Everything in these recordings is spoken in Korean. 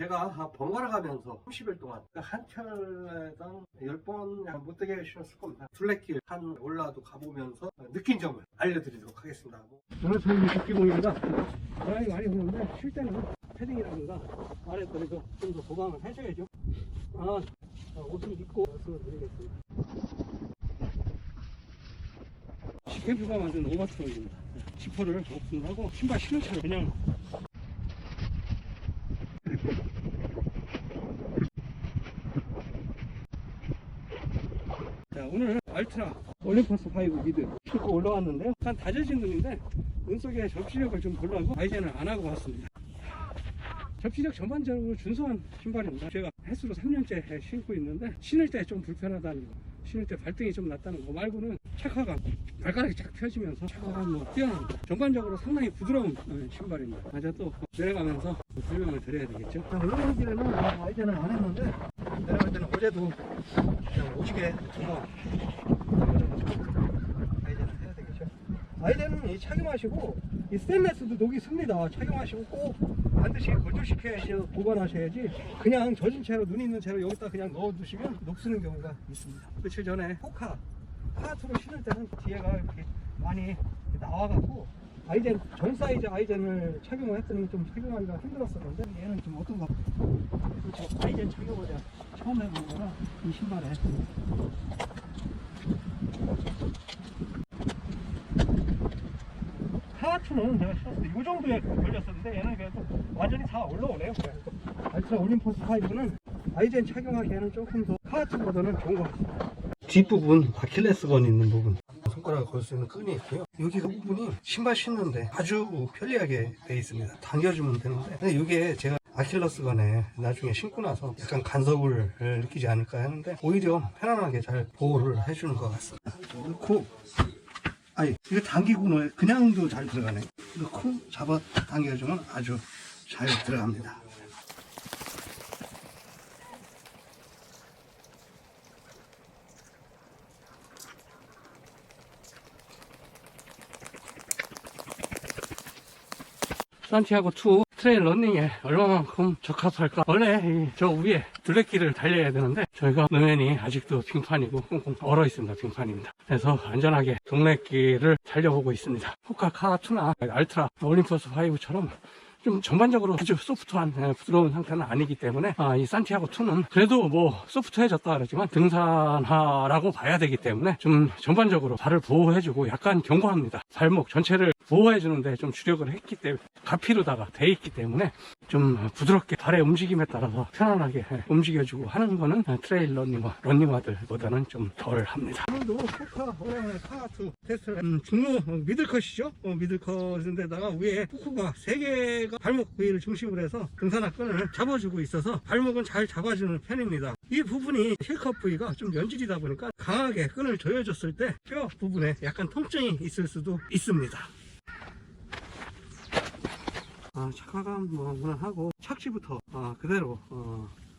제가 번갈아 가면서 30일 동안 한 켤레당 10번 못 되게 신었을 겁니다. 둘레길 한 올라도 가보면서 느낀 점을 알려드리도록 하겠습니다. 오늘 저는 60기봉입니다. 바람이 많이 부는데 쉴 때는 패딩이라든가 아랫도리도 좀 더 보강을 해줘야죠. 옷을 입고 말씀을 드리겠습니다. 시캠프가 만든 오버트롤입니다. 지퍼를 오픈하고 신발 신는 채로 그냥 자, 오늘 알트라 올림퍼스 5 미드 신고 올라왔는데요. 약간 다져진 눈인데 눈 속에 접시력을 좀 보려고 아이젠을 안 하고 왔습니다. 접시력 전반적으로 준수한 신발입니다. 제가 횟수로 3년째 신고 있는데 신을 때 좀 불편하다는 거, 신을 때 발등이 좀 났다는 거 말고는 착화감, 발가락이 쫙 펴지면서 착화감 뛰어납니다. 전반적으로 상당히 부드러운 신발입니다. 맞아 또 내려가면서 설명을 드려야 되겠죠. 올라오는 길에는 아이젠을 안 했는데 내려갈 때는 어제도 그냥 오지게 두번 아이젠을 해야 되겠죠. 아이젠은 착용하시고 이 스테인레스도 녹이 습니다. 착용하시고 꼭 반드시 건조시켜야지 보관하셔야지 그냥 젖은 채로 눈 있는 채로 여기다 그냥 넣어두시면 녹쓰는 경우가 있습니다. 며칠 전에 호카 카투로 신을 때는 뒤에가 이렇게 많이 나와갖고 아이젠 정 사이즈 아이젠을 착용을 했더니 좀 착용하기가 힘들었었는데 얘는 좀 어떤가 그렇죠. 아이젠 착용을 처음 해본 거라 이 신발에 카투는 제가 신었을 때 이 정도에 걸렸었는데 얘는 그래도 완전히 다 올라오네요. 알트라 올림퍼스 5는 아이젠 착용하기에는 조금 더 카투보다는 좋은 것 같습니다. 뒷부분 아킬레스건 있는 부분 손가락을 걸 수 있는 끈이 있고요. 여기 그 부분이 신발 신는데 아주 편리하게 되어 있습니다. 당겨주면 되는데 근데 이게 제가 아킬레스건에 나중에 신고 나서 약간 간섭을 느끼지 않을까 하는데 오히려 편안하게 잘 보호를 해주는 것 같습니다. 넣고 이거 당기고 그냥도 잘 들어가네. 넣고 잡아 당겨주면 아주 잘 들어갑니다. 산티아고 2 트레일 러닝에 얼마만큼 적합할까? 원래 저 위에 둘레길을 달려야 되는데 저희가路面이 아직도 빙판이고 꽁꽁 얼어 있습니다. 빙판입니다. 그래서 안전하게 동네길을 달려보고 있습니다. 호카 카2나 알트라 올림퍼스 5처럼 좀 전반적으로 아주 소프트한 부드러운 상태는 아니기 때문에 이 산티아고 2는 그래도 뭐 소프트해졌다 그러지만 등산화라고 봐야 되기 때문에 좀 전반적으로 발을 보호해주고 약간 견고합니다. 발목 전체를 보호해주는데 좀 주력을 했기 때문에 가피로다가 돼 있기 때문에 좀 부드럽게 발의 움직임에 따라서 편안하게 움직여주고 하는 거는 트레일 러닝화들보다는 좀 덜 합니다. 오늘도 호카 카2 테스트를 중로 미들컷이죠. 미들컷인데다가 위에 후크가 3개가 발목 부위를 중심으로 해서 등산화 끈을 잡아주고 있어서 발목은 잘 잡아주는 편입니다. 이 부분이 힐컵 부위가 좀 연질이다 보니까 강하게 끈을 조여줬을 때 뼈 부분에 약간 통증이 있을 수도 있습니다. 착화감 무난하고 착지부터 그대로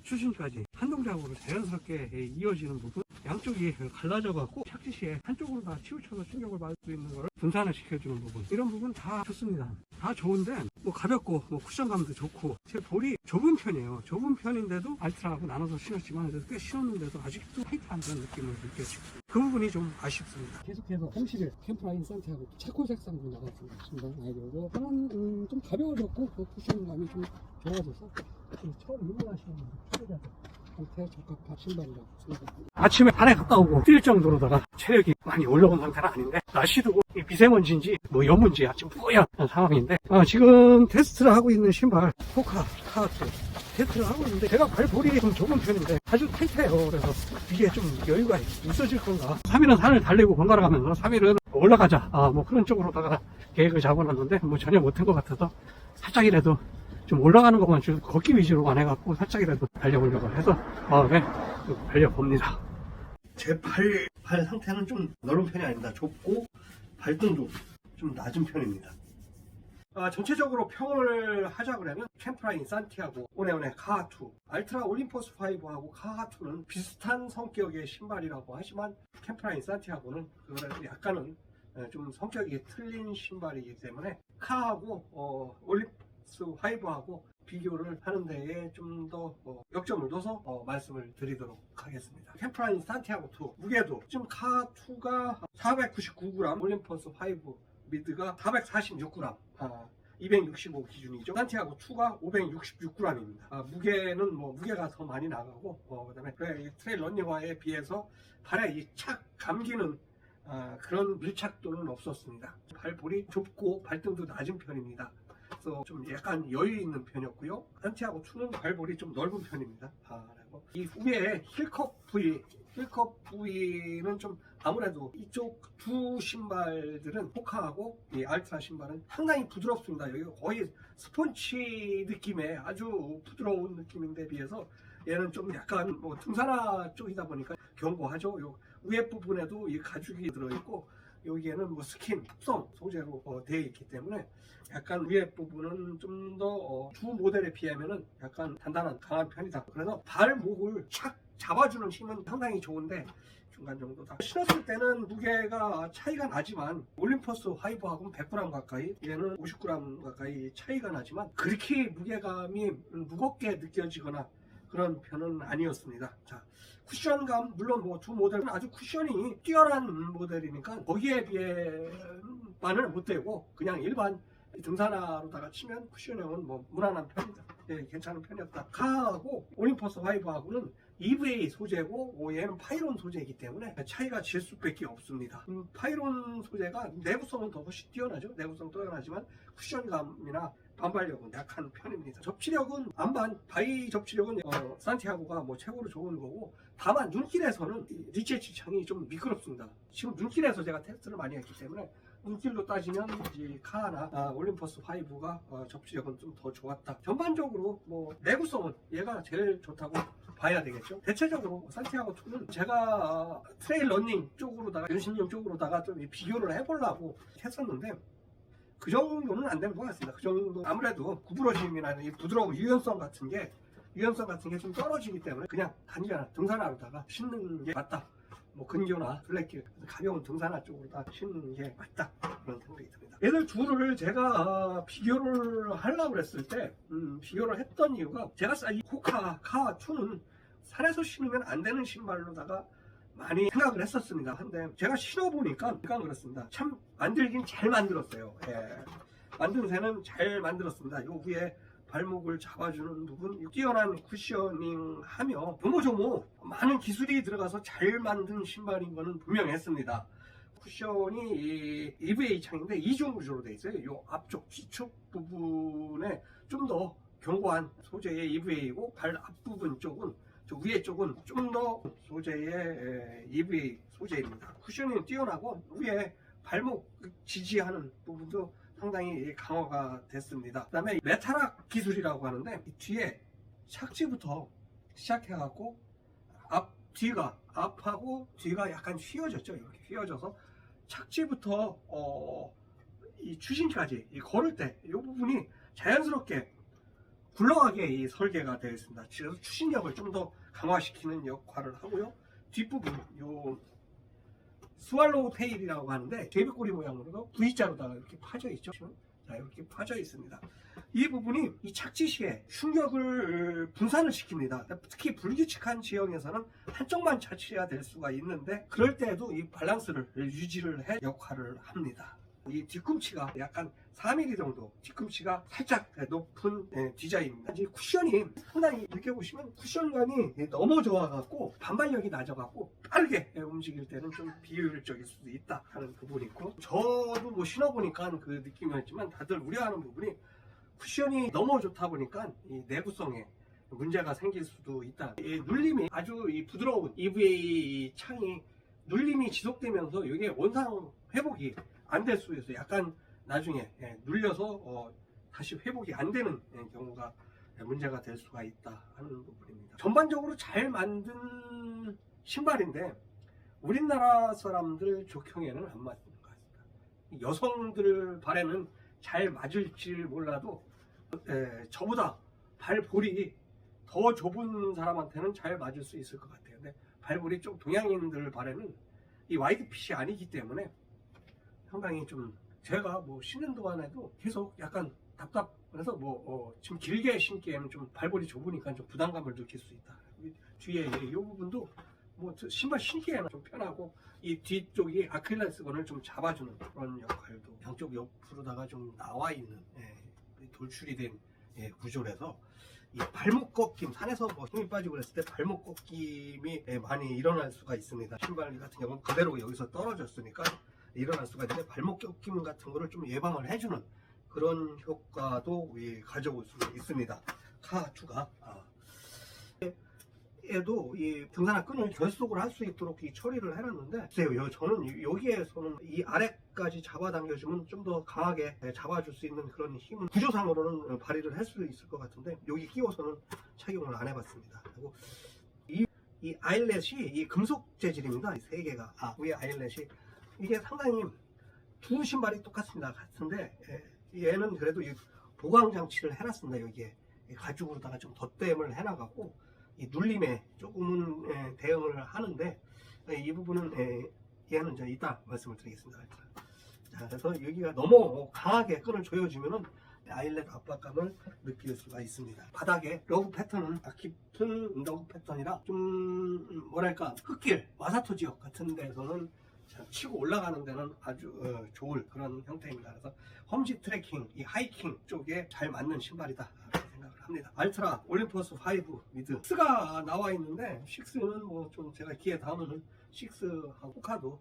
추진까지 한 동작으로 자연스럽게 이어지는 부분, 양쪽이 갈라져 갖고 착지 시에 한쪽으로 다 치우쳐서 충격을 받을 수 있는 거를 분산을 시켜주는 부분, 이런 부분 다 좋습니다. 다 좋은데 뭐 가볍고 뭐 쿠션감도 좋고 제 볼이 좁은 편이에요. 좁은 편인데도 알트라하고 나눠서 신었지만 그래도 꽤 신었는데도 아직도 타이트한 그런 느낌을 느껴지고 그 부분이 좀 아쉽습니다. 계속해서 30일 캠프라인 산티아고 차콜 색상도 나갔습니다. 신발 아이디어고 하나는 좀 가벼워졌고 그 쿠션감이 좀 좋아져서 처음 입문하시는 상태에 적합한 신발이라고 생각합니다. 아침에 산에 갔다 오고 뛸 정도로다가 체력이 많이 올라온 상태는 아닌데 날씨도 미세먼지인지 뭐 여문지 아침 뿌연 상황인데 지금 테스트를 하고 있는 신발 호카 카2 테스트를 하고 있는데 제가 발볼이 좀 좁은 편인데 아주 타이트해요. 그래서 이게 좀 여유가 있어질 건가. 3일은 산을 달리고 번갈아 가면서 3일은 올라가자 뭐 그런 쪽으로다가 계획을 잡아놨는데 뭐 전혀 못한 것 같아서 살짝이라도 좀 올라가는 것만 좀 걷기 위주로만 해갖고 살짝이라도 달려보려고 해서 마음에 달려봅니다. 제 발 상태는 좀 넓은 편이 아닙니다. 좁고 발등도 좀 낮은 편입니다. 전체적으로 평을 하자 그러면 캠프라인 산티아고, 오네오네 카2, 알트라 올림퍼스 5하고 카2는 비슷한 성격의 신발이라고 하지만 캠프라인 산티아고는 그래도 약간은 좀 성격이 틀린 신발이기 때문에 카하고 올림퍼스 5하고 비교를 하는 데에 좀 더 역점을 둬서 말씀을 드리도록 하겠습니다. 캠프라인 산티아고 2 무게도 지금 카2가 499g, 올림퍼스 5 미드가 446g, 265 기준이죠. 산티아고 2가 566g입니다. 무게는 무게가 더 많이 나가고, 그다음에 트레일 런닝화에 비해서 발에 이 착 감기는 그런 밀착도는 없었습니다. 발볼이 좁고 발등도 낮은 편입니다. 그래서 좀 약간 여유 있는 편이었고요. 산티아고 2는 발볼이 좀 넓은 편입니다. 그리고 이 위에 힐컵 부위는 좀 아무래도 이쪽 두 신발들은 호카하고 이 알트라 신발은 상당히 부드럽습니다. 여기 거의 스폰치 느낌의 아주 부드러운 느낌인데 비해서 얘는 좀 약간 등산화 쪽이다 보니까 견고하죠. 요 위에 부분에도 이 가죽이 들어있고 여기에는 스킨 합성 소재로 되어 있기 때문에 약간 위에 부분은 좀 더 주 모델에 비하면은 약간 단단한 강한 편이다. 그래서 발목을 착 잡아주는 힘은 상당히 좋은데 중간 정도다. 신었을 때는 무게가 차이가 나지만 올림퍼스 5하고는 100g 가까이, 얘는 50g 가까이 차이가 나지만 그렇게 무게감이 무겁게 느껴지거나 그런 편은 아니었습니다. 자, 쿠션감, 물론 두 모델은 아주 쿠션이 뛰어난 모델이니까 거기에 비해만은 못 되고 그냥 일반 등산화로다가 치면 쿠션형은 무난한 편이다. 예, 괜찮은 편이었다. 카하고 올림퍼스 5하고는 EVA 소재고 얘는 파이론 소재이기 때문에 차이가 질 수밖에 없습니다. 파이론 소재가 내구성은 더 훨씬 뛰어나죠. 내구성 뛰어나지만 쿠션감이나 반발력은 약한 편입니다. 접지력은 바이 접지력은 산티아고가 최고로 좋은 거고, 다만 눈길에서는 리체치 창이 좀 미끄럽습니다. 지금 눈길에서 제가 테스트를 많이 했기 때문에 눈길로 따지면 이 카나 올림퍼스 5가 접지력은 좀 더 좋았다. 전반적으로 내구성은 얘가 제일 좋다고 봐야 되겠죠. 대체적으로 산티아고 2는 제가 트레일 러닝 쪽으로다가 연신용 쪽으로다가 좀 비교를 해보려고 했었는데 그 정도는 안 되는 것 같습니다. 그 정도 아무래도 구부러짐이나 이 부드러운 유연성 같은 게 좀 떨어지기 때문에 그냥 단순한 등산화로다가 신는 게 맞다. 근교나 둘레길 가벼운 등산화 쪽으로다 신는 게 맞다, 그런 생각이 듭니다. 얘들 둘을 제가 비교를 하려고 했을 때 비교를 했던 이유가, 제가 이 호카 카2는 산에서 신으면 안 되는 신발로다가 많이 생각을 했었습니다. 근데 제가 신어보니까 그렇습니다. 참 만들긴 잘 만들었어요. 예. 만든 새는 잘 만들었습니다. 요 위에 발목을 잡아주는 부분, 뛰어난 쿠셔닝 하며 조모조모 많은 기술이 들어가서 잘 만든 신발인 거는 분명했습니다. 쿠션이 EVA 창인데 이중 구조로 되어 있어요. 요 앞쪽 뒤축 부분에 좀 더 견고한 소재의 EVA이고, 발 앞부분 쪽은, 위에 쪽은 좀 더 소재의 EVA 소재입니다. 쿠셔닝이 뛰어나고 위에 발목 지지하는 부분도 상당히 강화가 됐습니다. 그 다음에 메타락 기술이라고 하는데, 뒤에 착지부터 시작해갖고 앞하고 뒤가 약간 휘어졌죠. 이렇게 휘어져서 착지부터 이 추신까지 걸을 때 이 부분이 자연스럽게 굴러가게 설계가 되어 있습니다. 그래서 추신력을 좀 더 강화시키는 역할을 하고요. 뒷부분 요 스왈로우 테일이라고 하는데 제비꼬리 모양으로 V자로다가 이렇게 파져 있죠. 자, 이렇게 파져 있습니다. 이 부분이 이 착지 시에 충격을 분산을 시킵니다. 특히 불규칙한 지형에서는 한쪽만 착지가 될 수가 있는데, 그럴 때에도 이 밸런스를 유지를 해 역할을 합니다. 이 뒤꿈치가 약간 4mm 정도, 뒤꿈치가 살짝 높은 디자인입니다. 이 쿠션이 상당히 이렇게 보시면 쿠션감이 너무 좋아갖고 반발력이 낮아갖고 빠르게 움직일 때는 좀 비효율적일 수도 있다 하는 부분이 있고, 저도 신어보니까 그 느낌이었지만 다들 우려하는 부분이 쿠션이 너무 좋다 보니까 이 내구성에 문제가 생길 수도 있다. 이 눌림이 아주 부드러운 EVA 창이 눌림이 지속되면서 이게 원상 회복이 안 될 수 있어요. 약간 나중에 눌려서 다시 회복이 안 되는 경우가 문제가 될 수가 있다 하는 부분입니다. 전반적으로 잘 만든 신발인데 우리나라 사람들 족형에는 안 맞는 것 같습니다. 여성들 발에는 잘 맞을지 몰라도 저보다 발볼이 더 좁은 사람한테는 잘 맞을 수 있을 것 같아요. 근데 발볼이 좀 동양인들 발에는 이 와이드핏이 아니기 때문에 상당히 좀 제가 신는 동안에도 계속 약간 그래서 좀 길게 신기에는 좀 발볼이 좁으니까 좀 부담감을 느낄 수 있다. 뒤에 이 부분도 신발 신기에는 좀 편하고 이 뒤쪽이 아킬레스건을 좀 잡아주는 그런 역할도 양쪽 옆으로다가 좀 나와 있는 돌출이 된 구조라서 이 발목 꺾임, 산에서 힘이 빠지고 그랬을 때 발목 꺾임이 많이 일어날 수가 있습니다. 신발 같은 경우는 그대로 여기서 떨어졌으니까 일어날 수가 있는데 발목 꺾임 같은 거를 좀 예방을 해주는 그런 효과도 가져올 수 있습니다. 카2가 에도 이 등산화 끈을 결속을 할 수 있도록 이 처리를 해놨는데 글쎄요, 저는 여기에서는 이 아래까지 잡아당겨주면 좀 더 강하게 잡아줄 수 있는 그런 힘은 구조상으로는 발휘를 할 수 있을 것 같은데 여기 끼워서는 착용을 안 해봤습니다. 그리고 이 아일렛이 이 금속 재질입니다. 이 세 개가 위에 아일렛이 이게 상당히 두 신발이 똑같습니다. 같은데 얘는 그래도 이 보강 장치를 해놨습니다. 여기에 가죽으로다가 좀 덧댐을 해놔갖고 이 눌림에 조금은 대응을 하는데 이 부분은 얘는 이제 이따 말씀을 드리겠습니다. 자, 그래서 여기가 너무 강하게 끈을 조여주면은 아일렛 압박감을 느낄 수가 있습니다. 바닥에 러브 패턴은 깊은 러브 패턴이라 좀 뭐랄까 흙길, 마사토 지역 같은 데서는 치고 올라가는 데는 아주 좋을 그런 형태입니다. 그래서 험지 트레킹, 이 하이킹 쪽에 잘 맞는 신발이다 생각을 합니다. 알트라 올림퍼스 5 미드 6가 나와 있는데 6는 좀 제가 기회 닿으면은 6하고 호카도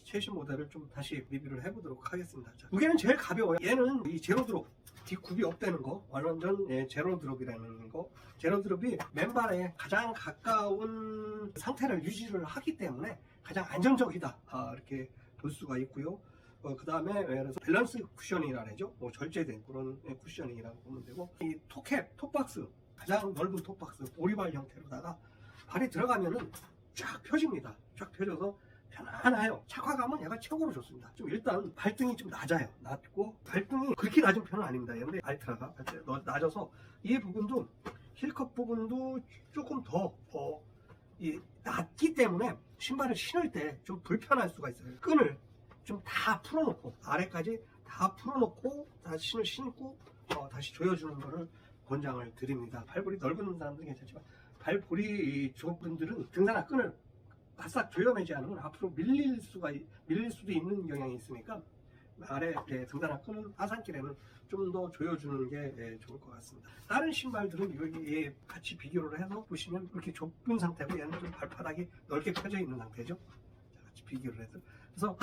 최신 모델을 좀 다시 리뷰를 해보도록 하겠습니다. 자, 무게는 제일 가벼워요. 얘는 이 제로 드롭 뒷굽이 없다는 거, 완전 제로 드롭이라는 거. 제로 드롭이 맨발에 가장 가까운 상태를 유지를 하기 때문에 가장 안정적이다 이렇게 볼 수가 있고요. 그 다음에 그래서 밸런스 쿠션이라 하죠. 절제된 그런 쿠셔닝이라고 보면 되고, 이 톱캡, 톱박스, 가장 넓은 톱박스, 오리발 형태로다가 발이 들어가면은 쫙 펴집니다. 쫙 펴져서 편안해요. 착화감은 얘가 최고로 좋습니다. 좀 일단 발등이 좀 낮아요. 낮고 발등이 그렇게 낮은 편은 아닙니다. 근데 알트라가 낮아서 이 부분도 힐컵 부분도 조금 더 낮기 때문에 신발을 신을 때 좀 불편할 수가 있어요. 끈을 좀 다 풀어놓고 아래까지 다 풀어놓고 다시 신을 신고 다시 조여주는 거를 권장을 드립니다. 발볼이 넓은 사람들은 괜찮지만 발볼이 좁은 분들은 등산화 끈을 바싹 조여매지 않으면 앞으로 밀릴 수도 있는 경향이 있으니까 아래 등산화 끈은 하산길에는 좀 더 조여주는 게 좋을 것 같습니다. 다른 신발들은 여기 같이 비교를 해서 보시면 이렇게 좁은 상태고 얘는 좀 발바닥이 넓게 펴져 있는 상태죠. 자, 같이 비교를 해서 그래서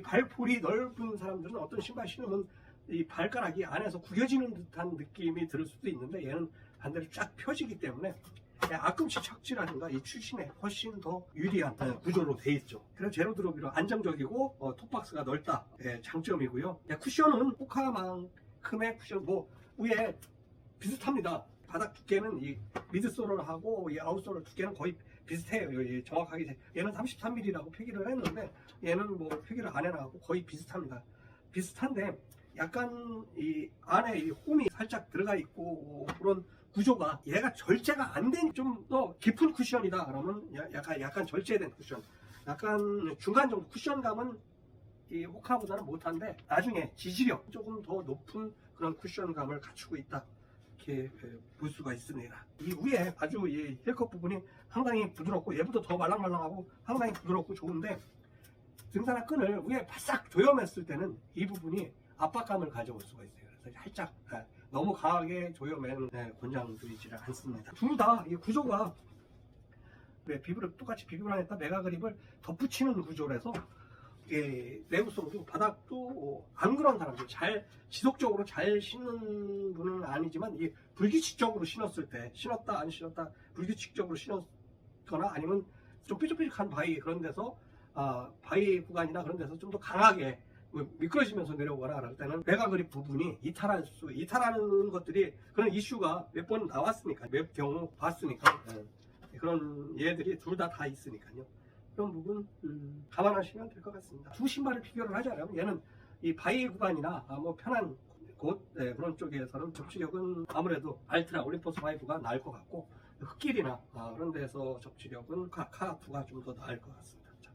발볼이 넓은 사람들은 어떤 신발 신으면 이 발가락이 안에서 구겨지는 듯한 느낌이 들 수도 있는데 얘는 반대로 쫙 펴지기 때문에 앞꿈치 착지라든가 이 출신에 훨씬 더 유리한 구조로 되어 있죠. 그래서 제로 드롭이로 안정적이고 톱박스가 넓다 장점이고요. 쿠션은 호카만큼의 쿠션 위에 비슷합니다. 바닥 두께는 이 미드솔하고 이 아웃솔 두께는 거의 비슷해요. 정확하게 얘는 33mm라고 표기를 했는데 얘는 표기를 안 해놔갖고 거의 비슷합니다. 비슷한데 약간 이 안에 이 홈이 살짝 들어가 있고 그런 구조가 얘가 절제가 안 된 좀 더 깊은 쿠션이다 그러면 약간 절제된 쿠션, 약간 중간 정도 쿠션감은 이 호카보다는 못한데 나중에 지지력 조금 더 높은 그런 쿠션감을 갖추고 있다 이렇게 볼 수가 있습니다. 이 위에 아주 이 힐컵 부분이 상당히 부드럽고 얘보다 더 말랑말랑하고 상당히 부드럽고 좋은데 등산화 끈을 위에 바싹 조여맸을 때는 이 부분이 압박감을 가져올 수가 있어요. 그래서 살짝 너무 강하게 조여매는 권장드리지를 않습니다. 둘 다 이 구조가 똑같이 비브를 했다 메가 그립을 덧붙이는 구조라서 내구성도 바닥도 안 그런 사람들 지속적으로 잘 신는 분은 아니지만 이 불규칙적으로 신었다 안 신었다 불규칙적으로 신었거나 아니면 좀 삐죽삐죽한 바위 그런 데서 바위 구간이나 그런 데서 좀 더 강하게 미끄러지면서 내려오거나 그럴 때는 메가 그립 부분이 이탈하는 것들이 그런 이슈가 몇 번 나왔으니까 몇 경우 봤으니까 그런 얘들이 둘 다 있으니까요. 그런 부분 감안하시면 될 것 같습니다. 두 신발을 비교를 하자면 얘는 이 바위 구간이나 편한 곳 그런 쪽에서는 접지력은 아무래도 알트라 올림퍼스 5가 나을 것 같고 흙길이나 그런 데서 접지력은 카2가 좀 더 나을 것 같습니다. 자,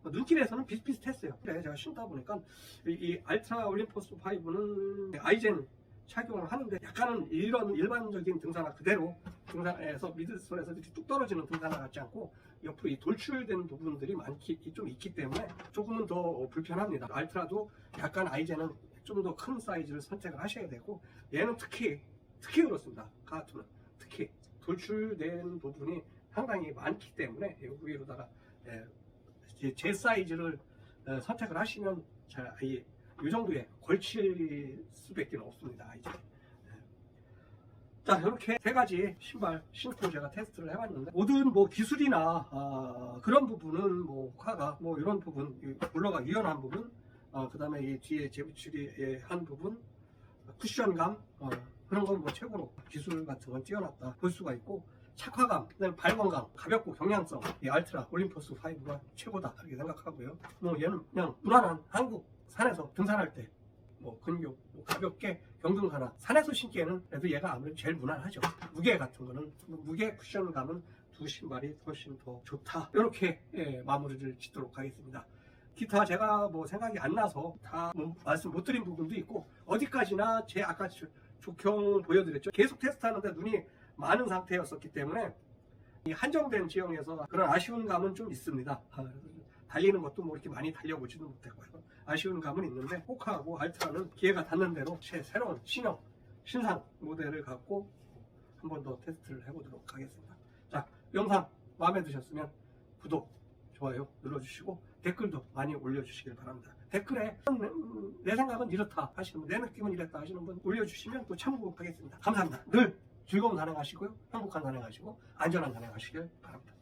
눈길에서는 비슷비슷했어요. 그래 제가 신다 보니까 이 알트라 올림포스 5는 아이젠 착용을 하는데 약간은 이런 일반적인 등산화 그대로 등산에서 미드솔에서 이렇게 뚝 떨어지는 등산화 같지 않고 옆으로 이 돌출된 부분들이 좀 있기 때문에 조금은 더 불편합니다. 알트라도 약간 아이젠은 좀 더 큰 사이즈를 선택을 하셔야 되고 얘는 특히 그렇습니다. 카투는 특히 돌출된 부분이 상당히 많기 때문에 위로다가 제 사이즈를 선택을 하시면 이 정도에 걸칠 수밖에 없습니다. 이제. 자, 이렇게 세 가지 신발 신고 제가 테스트를 해봤는데 모든 뭐 기술이나 그런 부분은 뭐 화가 뭐 이런 부분 롤러가 유연한 부분 그 다음에 이 뒤에 재붙이리 한 부분 쿠션감 그런 건 뭐 최고로 기술 같은 건 뛰어났다 볼 수가 있고 착화감, 그다음에 발광감, 가볍고 경량성 이 알트라 올림포스 5가 최고다 이렇게 생각하고요. 뭐 얘는 그냥 무난한 한국 산에서 등산할 때 뭐 근육 가볍게 경등산화 산에서 신기에는 그래도 얘가 아무래도 제일 무난하죠. 무게 같은 거는 무게 쿠션감은 두 신발이 훨씬 더 좋다. 이렇게 마무리를 짓도록 하겠습니다. 기타 제가 뭐 생각이 안 나서 다 뭐 말씀 못 드린 부분도 있고 어디까지나 제 아까 조경 보여드렸죠. 계속 테스트하는데 눈이 많은 상태였었기 때문에 이 한정된 지형에서 그런 아쉬운 감은 좀 있습니다. 달리는 것도 뭐 이렇게 많이 달려보지도 못했고요. 아쉬운 감은 있는데 호카하고 알트라는 기회가 닿는 대로 새로운 신형 신상 모델을 갖고 한 번 더 테스트를 해보도록 하겠습니다. 자, 영상 마음에 드셨으면 구독, 좋아요 눌러주시고 댓글도 많이 올려주시길 바랍니다. 댓글에 내 생각은 이렇다 하시는 분, 내 느낌은 이랬다 하시는 분 올려주시면 또 참고하겠습니다. 감사합니다. 늘 즐거운 산행하시고요. 행복한 산행하시고 안전한 산행하시길 바랍니다.